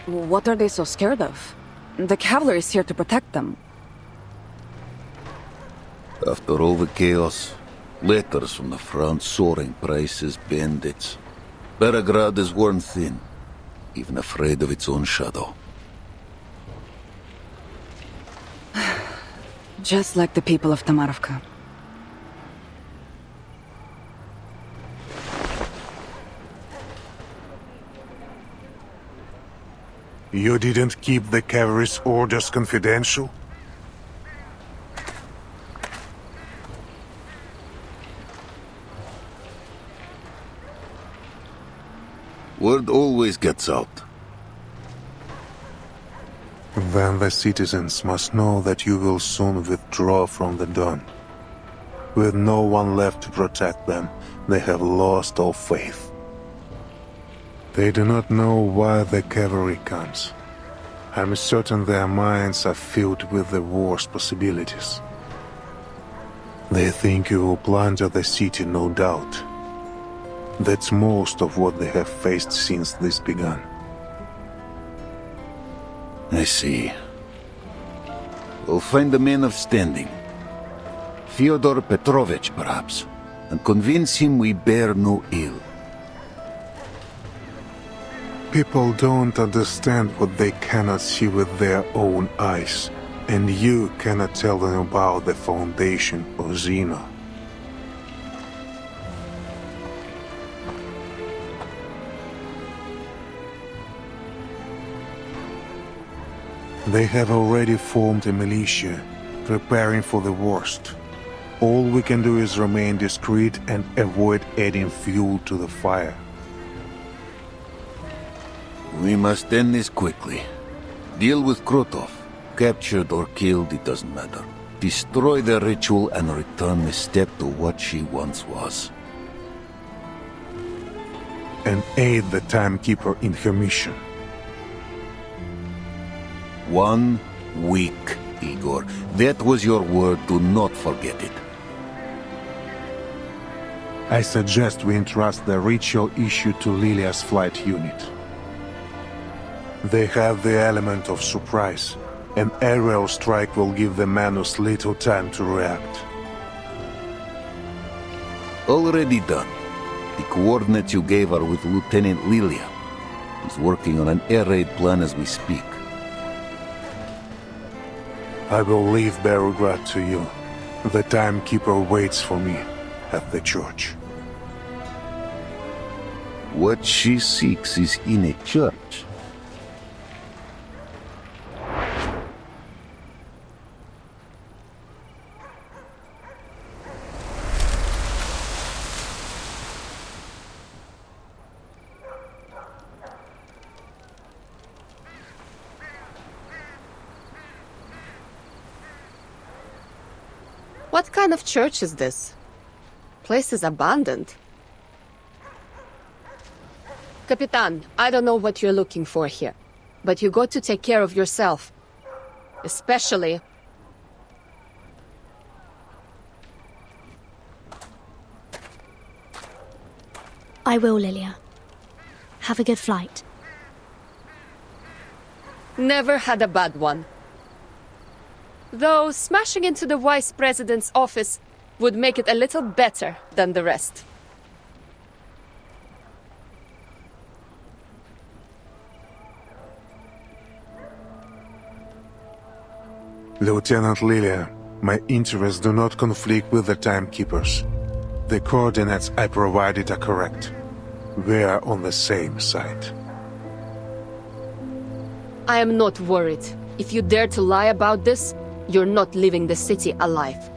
What are they so scared of? The cavalry is here to protect them. After all the chaos, letters from the front, soaring prices, bandits. Belgrade is worn thin, even afraid of its own shadow. Just like the people of Tamarovka. You didn't keep the cavalry's orders confidential? Word always gets out. Then the citizens must know that you will soon withdraw from the Don. With no one left to protect them, they have lost all faith. They do not know why the cavalry comes. I'm certain their minds are filled with the war's possibilities. They think you will plunder the city, no doubt. That's most of what they have faced since this began. I see. We'll find a man of standing. Fyodor Petrovich, perhaps, and convince him we bear no ill. People don't understand what they cannot see with their own eyes, and you cannot tell them about the foundation of Zeno. They have already formed a militia, preparing for the worst. All we can do is remain discreet and avoid adding fuel to the fire. We must end this quickly. Deal with Krotov. Captured or killed, it doesn't matter. Destroy the ritual and return the steppe to what she once was. And aid the timekeeper in her mission. 1 week, Igor. That was your word. Do not forget it. I suggest we entrust the ritual issue to Lilia's flight unit. They have the element of surprise. An aerial strike will give the Manus little time to react. Already done. The coordinates you gave are with Lieutenant Lilia. He's working on an air raid plan as we speak. I will leave Belgrade to you. The timekeeper waits for me at the church. What she seeks is in a church. What kind of church is this? Place is abandoned. Capitan, I don't know what you're looking for here, but you got to take care of yourself. Especially... I will, Lilia. Have a good flight. Never had a bad one. Though smashing into the Vice President's office would make it a little better than the rest. Lieutenant Lilia, my interests do not conflict with the timekeepers. The coordinates I provided are correct. We are on the same side. I am not worried. If you dare to lie about this, you're not leaving the city alive.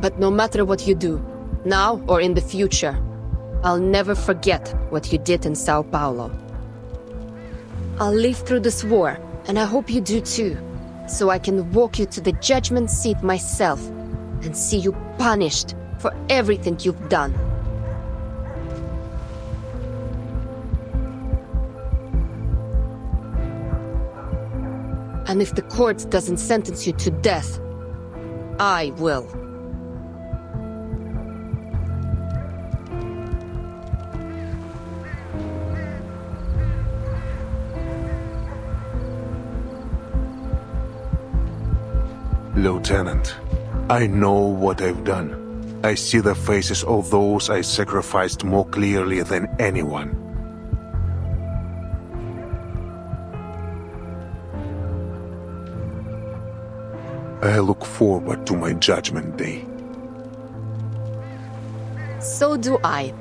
But no matter what you do, now or in the future, I'll never forget what you did in Sao Paulo. I'll live through this war, and I hope you do too, so I can walk you to the judgment seat myself and see you punished for everything you've done. And if the court doesn't sentence you to death, I will. Lieutenant, I know what I've done. I see the faces of those I sacrificed more clearly than anyone. I look forward to my judgment day. So do I.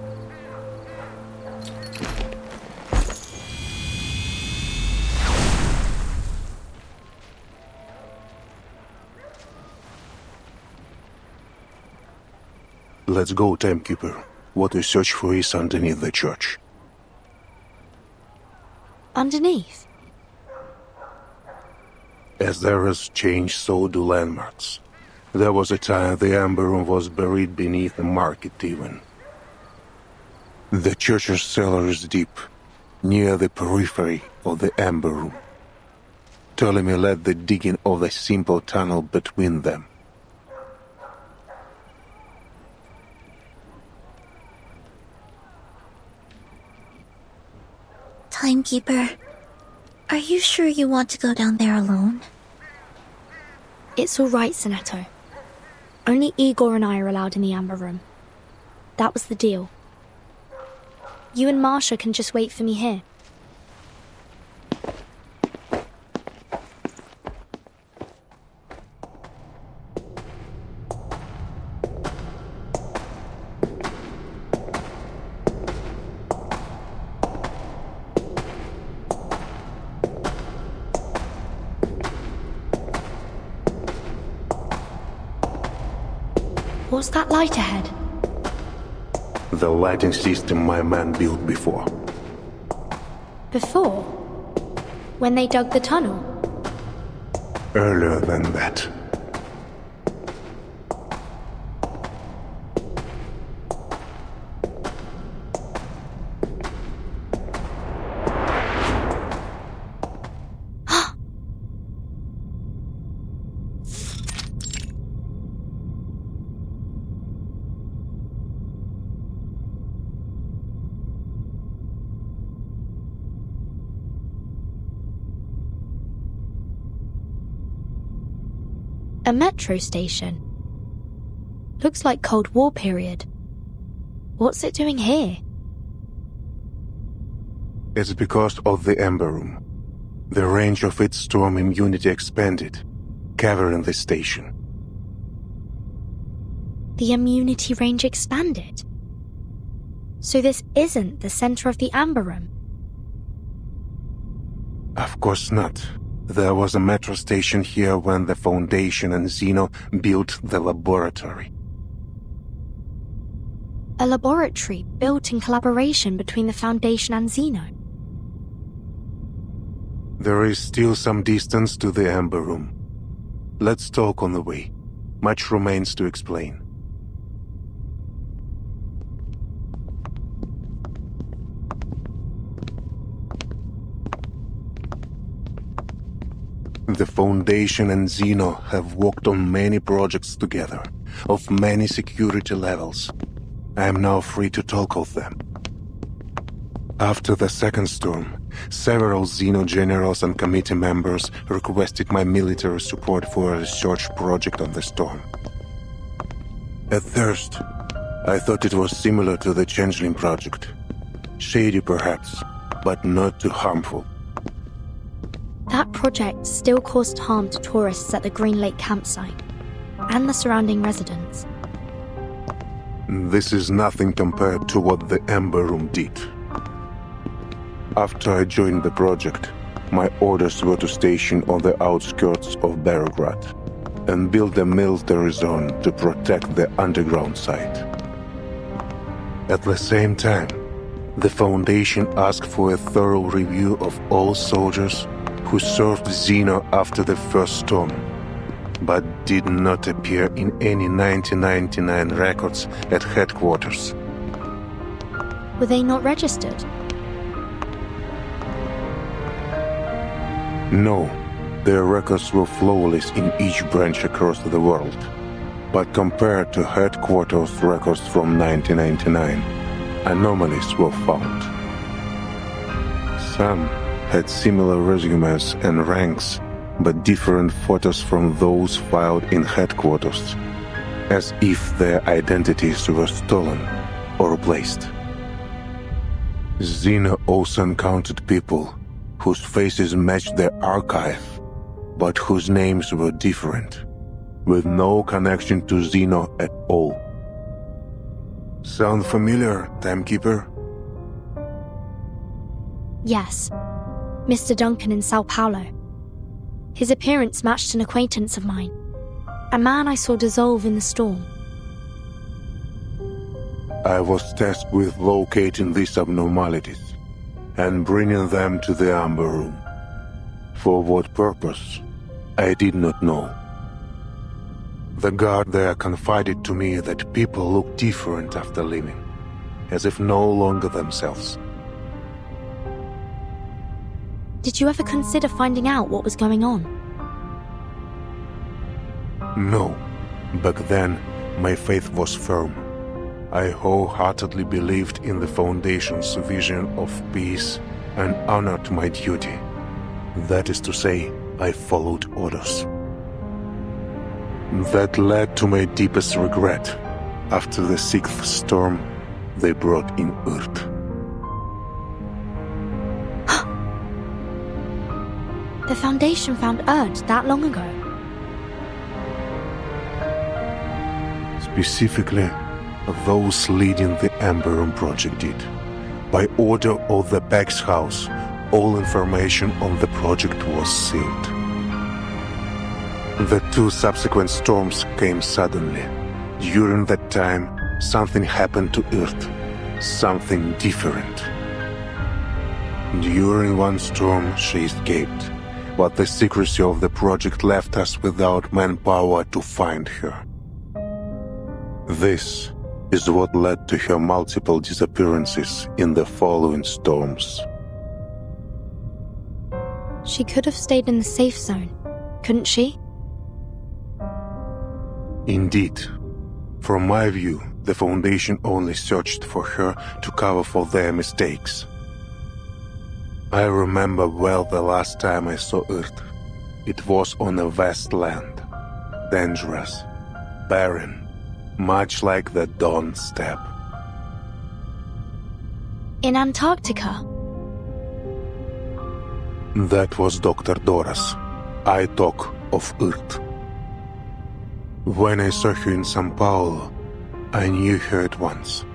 Let's go, Timekeeper. What we search for is underneath the church. Underneath? As there is change, so do landmarks. There was a time the Amber Room was buried beneath the market even. The church's cellar is deep, near the periphery of the Amber Room. Ptolemy led the digging of the simple tunnel between them. Timekeeper, are you sure you want to go down there alone? It's all right, Sonetto. Only Igor and I are allowed in the Amber Room. That was the deal. You and Marsha can just wait for me here. What's that light ahead? The lighting system my man built before. Before? When they dug the tunnel? Earlier than that. A metro station. Looks like Cold War period. What's it doing here? It's because of the Amber Room. The range of its storm immunity expanded, covering the station. The immunity range expanded. So this isn't the center of the Amber Room. Of course not. There was a metro station here when the Foundation and Zeno built the laboratory. A laboratory built in collaboration between the Foundation and Zeno. There is still some distance to the Amber Room. Let's talk on the way. Much remains to explain. The Foundation and Zeno have worked on many projects together, of many security levels. I am now free to talk of them. After the second storm, several Zeno generals and committee members requested my military support for a research project on the storm. At first, I thought it was similar to the Changeling project. Shady perhaps, but not too harmful. That project still caused harm to tourists at the Green Lake campsite and the surrounding residents. This is nothing compared to what the Amber Room did. After I joined the project, my orders were to station on the outskirts of Belgrade and build a military zone to protect the underground site. At the same time, the Foundation asked for a thorough review of all soldiers who served Zeno after the first storm, but did not appear in any 1999 records at headquarters. Were they not registered? No, their records were flawless in each branch across the world, but compared to headquarters records from 1999, anomalies were found. Some had similar resumes and ranks, but different photos from those filed in headquarters, as if their identities were stolen or replaced. Xena also encountered people whose faces matched their archive, but whose names were different, with no connection to Xeno at all. Sound familiar, Timekeeper? Yes, Mr. Duncan in Sao Paulo. His appearance matched an acquaintance of mine, a man I saw dissolve in the storm. I was tasked with locating these abnormalities and bringing them to the Amber Room. For what purpose, I did not know. The guard there confided to me that people look different after leaving, as if no longer themselves. Did you ever consider finding out what was going on? No. Back then, my faith was firm. I wholeheartedly believed in the Foundation's vision of peace and honored my duty. That is to say, I followed orders. That led to my deepest regret after the 6th storm they brought in Earth. The Foundation found Erd that long ago. Specifically, those leading the Amber Room project did. By order of the Beck's house, all information on the project was sealed. The 2 subsequent storms came suddenly. During that time, something happened to Earth. Something different. During one storm, she escaped, but the secrecy of the project left us without manpower to find her. This is what led to her multiple disappearances in the following storms. She could have stayed in the safe zone, couldn't she? Indeed. From my view, the Foundation only searched for her to cover for their mistakes. I remember well the last time I saw Earth. It was on a vast land, dangerous, barren, much like the Dawn Steppe. In Antarctica? That was Dr. Dora's. I talk of Earth. When I saw her in São Paulo, I knew her at once,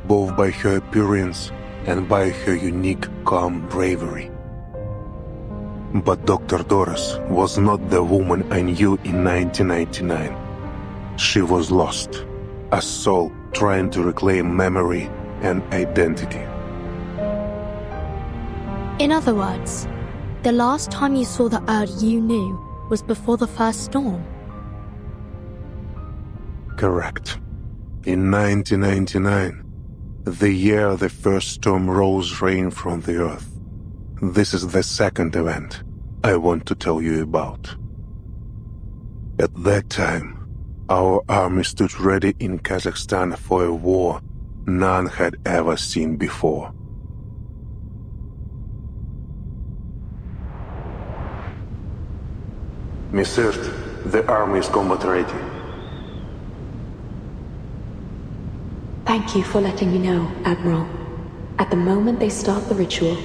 both by her appearance and by her unique, calm bravery. But Dr. Doris was not the woman I knew in 1999. She was lost, a soul trying to reclaim memory and identity. In other words, the last time you saw the Erd you knew was before the first storm. Correct. In 1999, the year the first storm rose rain from the earth. This is the second event I want to tell you about. At that time, our army stood ready in Kazakhstan for a war none had ever seen before. Miss Earth, the army is combat ready. Thank you for letting me know, Admiral. At the moment they start the ritual,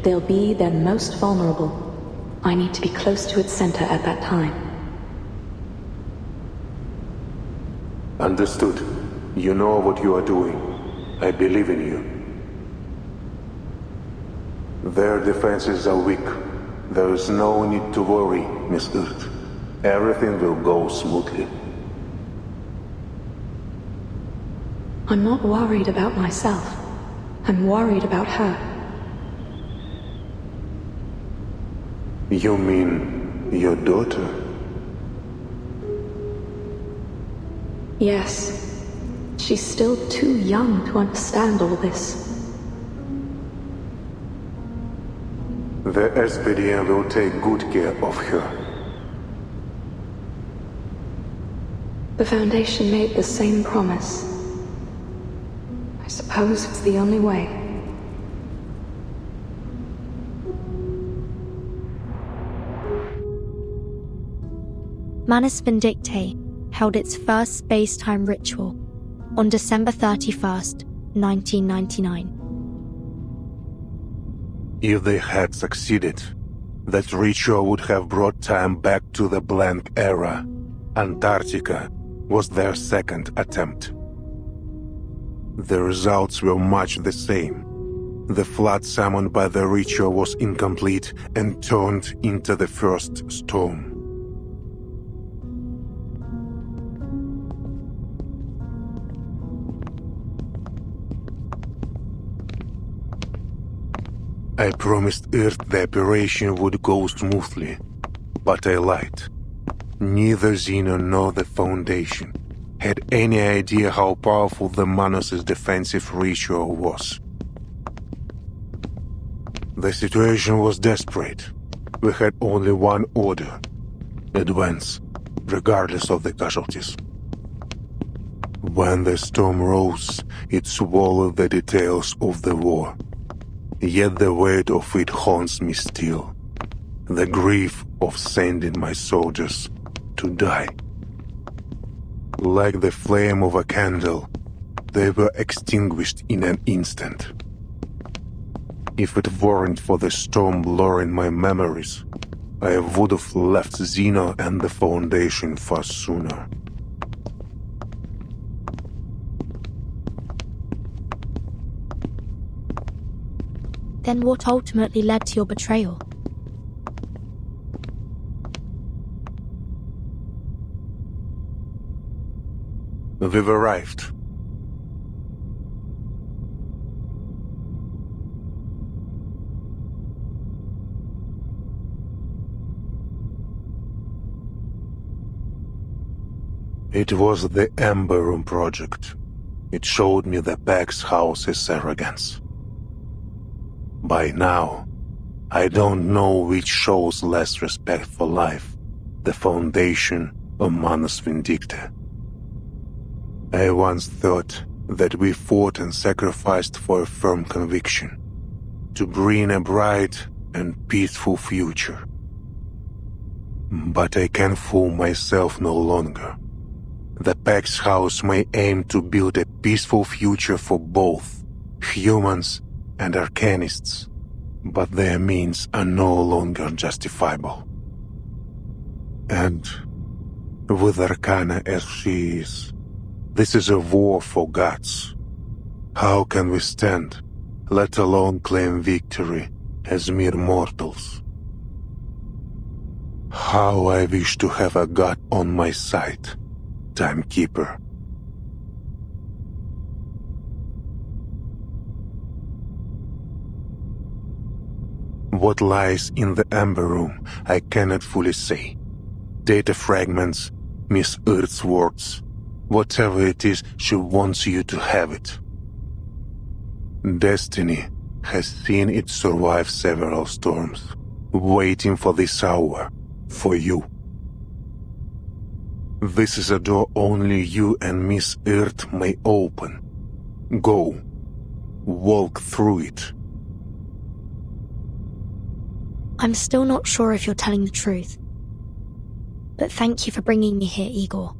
they'll be their most vulnerable. I need to be close to its center at that time. Understood. You know what you are doing. I believe in you. Their defenses are weak. There is no need to worry, Miss Earth. Everything will go smoothly. I'm not worried about myself. I'm worried about her. You mean your daughter? Yes. She's still too young to understand all this. The SPDM will take good care of her. The Foundation made the same promise. I suppose it's the only way. Manus Vindictae held its first space-time ritual on December 31st, 1999. If they had succeeded, that ritual would have brought time back to the blank era. Antarctica was their second attempt. The results were much the same. The flood summoned by the ritual was incomplete and turned into the first storm. I promised Earth the operation would go smoothly, but I lied. Neither Xeno nor the Foundation had any idea how powerful the Manus' defensive ritual was. The situation was desperate. We had only one order: advance, regardless of the casualties. When the storm rose, it swallowed the details of the war. Yet the weight of it haunts me still. The grief of sending my soldiers to die. Like the flame of a candle, they were extinguished in an instant. If it weren't for the storm blurring my memories, I would have left Xeno and the Foundation far sooner. Then what ultimately led to your betrayal? We've arrived. It was the Ember Room project. It showed me the Pax House's arrogance. By now, I don't know which shows less respect for life, the Foundation or Manus Vindictae. I once thought that we fought and sacrificed for a firm conviction, to bring a bright and peaceful future. But I can fool myself no longer. The Pax House may aim to build a peaceful future for both humans and Arcanists, but their means are no longer justifiable. And with Arcana as she is, this is a war for gods. How can we stand, let alone claim victory as mere mortals? How I wish to have a god on my side, Timekeeper. What lies in the Ember Room, I cannot fully say. Data fragments, Miss Earth's words, whatever it is, she wants you to have it. Destiny has seen it survive several storms, waiting for this hour, for you. This is a door only you and Miss Earth may open. Go. Walk through it. I'm still not sure if you're telling the truth. But thank you for bringing me here, Igor.